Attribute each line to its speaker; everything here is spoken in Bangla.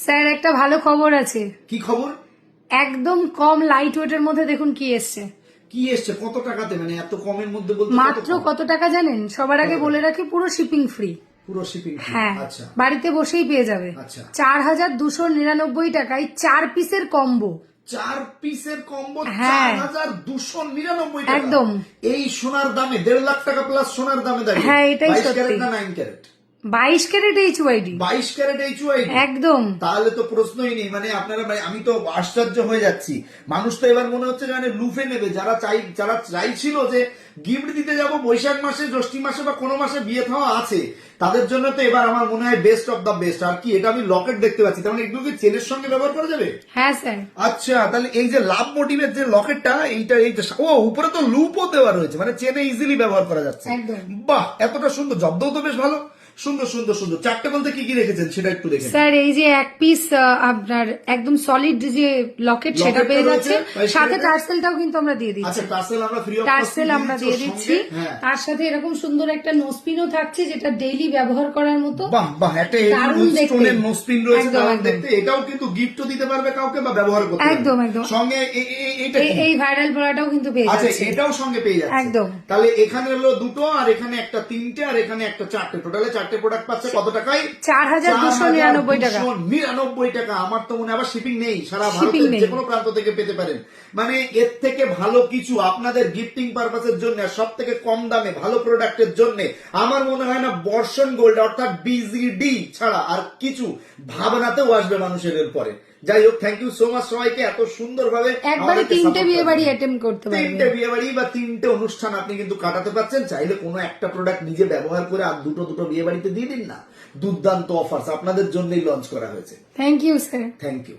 Speaker 1: স্যার একটা ভালো খবর আছে।
Speaker 2: কি খবর?
Speaker 1: একদম কম লাইট ওয়েটের মধ্যে দেখুন কি এসছে।
Speaker 2: কি এসছে? কত টাকাতে? মানে এত কমের মধ্যে বলতে কত
Speaker 1: মাত্র
Speaker 2: কম?
Speaker 1: কত টাকা জানেন? সবার আগে
Speaker 2: কত
Speaker 1: বলে
Speaker 2: টাকা?
Speaker 1: রাখি, পুরো শিপিং ফ্রি।
Speaker 2: পুরো শিপিং ফ্রি?
Speaker 1: হ্যাঁ,
Speaker 2: আচ্ছা
Speaker 1: বাড়িতে বসেই পেয়ে যাবে।
Speaker 2: আচ্ছা।
Speaker 1: 4299 টাকায় 4 পিসের কম্বো।
Speaker 2: 4 পিসের কম্বো
Speaker 1: হ্যাঁ।
Speaker 2: 4299 টাকা।
Speaker 1: একদম।
Speaker 2: এই সোনার দামে 1.5 লাখ টাকা প্লাস সোনার দামে দাঁড়িয়ে।
Speaker 1: হ্যাঁ, এটাই
Speaker 2: 22
Speaker 1: সত্যি।
Speaker 2: ক্যারেট না 9 carat?
Speaker 1: 22 carat HYD।
Speaker 2: 22 carat HYD?
Speaker 1: একদম।
Speaker 2: তাহলে তো প্রশ্নই নেই। মানে আপনারা, আমি তো আশ্চর্য হয়ে যাচ্ছি। মানুষ তো এবার মনে হচ্ছে মানে লুফে নেবে। যারা চাইছিল যে গিফট দিতে যাব বৈশাখ মাসে, জ্যৈষ্ঠী মাসে বা কোনো মাসে বিয়ে থাওয়া আছে, তাদের জন্য তো এবার আমার মনে হয় বেস্ট অফ দ্য বেস্ট। আর কি, এটা আমি লকেট দেখতে পাচ্ছি, তার মানে এগুলো কি চেনের সঙ্গে ব্যবহার করা যাবে?
Speaker 1: হ্যাঁ স্যার।
Speaker 2: আচ্ছা, তাহলে এই যে লাভ মোটিভের যে লকেটটা, এইটা ও উপরে তো লুপও দেওয়া রয়েছে, মানে চেনে ইজিলি ব্যবহার করা যাচ্ছে।
Speaker 1: একদম।
Speaker 2: বাহ, এতটা সুন্দর, জব্দও তো বেশ ভালো। সুন্দর সুন্দর সুন্দর। চারটে বলতে কি কি রেখেছেন সেটা একটু দেখেন।
Speaker 1: স্যার এই যে এক পিস আপনার একদম সলিড যে লকেট, সেটা পেয়ে যাচ্ছে। সাথে টার্সেলটাও কিন্তু আমরা দিয়ে দিচ্ছি।
Speaker 2: আচ্ছা, টার্সেল আমরা ফ্রি অফ কস্ট
Speaker 1: টার্সেল আমরা দিয়ে দিচ্ছি। তার সাথে এরকম সুন্দর একটা নোসপিনও থাকছে, যেটা ডেইলি ব্যবহার করার মতো।
Speaker 2: বাহ বাহ, একটা
Speaker 1: দারুণ দেখতে।
Speaker 2: স্টোনের নোসপিন রয়েছে,
Speaker 1: একদম,
Speaker 2: দারুণ
Speaker 1: একদম।
Speaker 2: দেখতে। এটাও কিন্তু গিফটও দিতে পারবে কাউকে বা ব্যবহার করতে পারবে।
Speaker 1: একদম, একদম।
Speaker 2: সঙ্গে এটা কি?
Speaker 1: এই ভাইরাল পড়াটাও কিন্তু পেয়ে
Speaker 2: আচ্ছা,
Speaker 1: যাচ্ছে।
Speaker 2: এটাও সঙ্গে পেয়ে যাচ্ছে।
Speaker 1: একদম।
Speaker 2: তাহলে এখানে হলো দুটো, আর এখানে একটা তিনটে, আর এখানে একটা চারটে। টোটালে চারটে প্রোডাক্ট পাচ্ছে কত টাকায়?
Speaker 1: 4299 টাকা।
Speaker 2: 4299 টাকা। আমার তো মনে হয় আবার শিপিং নেই, সারা
Speaker 1: Shipping
Speaker 2: ভারতের
Speaker 1: নেই।
Speaker 2: যে কোনো প্রান্ত থেকে পেতে পারেন। মানে এর থেকে ভালো কিছু আপনাদের গিফটিং পারপাসের জন্য, সব থেকে কম দামে ভালো প্রোডাক্টের জন্য আমার মনে হয় না বর্ষণ গোল্ড অর্থাৎ BGD ছাড়া আর কিছু ভাবনাতেও আসবে মানুষের এর পরে। যাই হোক, থ্যাংক ইউ সো মাচ সবাইকে, এত সুন্দরভাবে
Speaker 1: একবারে 3টে বিয়ে বাড়ি অ্যাটেম্প করতে পারবেন।
Speaker 2: 3টে বিয়ে বাড়ি বা 3টে অনুষ্ঠান আপনি কিন্তু কাটাতে পারছেন। চাইলে কোনো একটা প্রোডাক্ট নিজে ব্যবহার করে আর দুটো বিয়ে বাড়িতে দিয়ে দিন না। দুর্দান্ত অফার্স আপনাদের জন্যই লঞ্চ করা হয়েছে।
Speaker 1: Thank you sir.
Speaker 2: Thank you.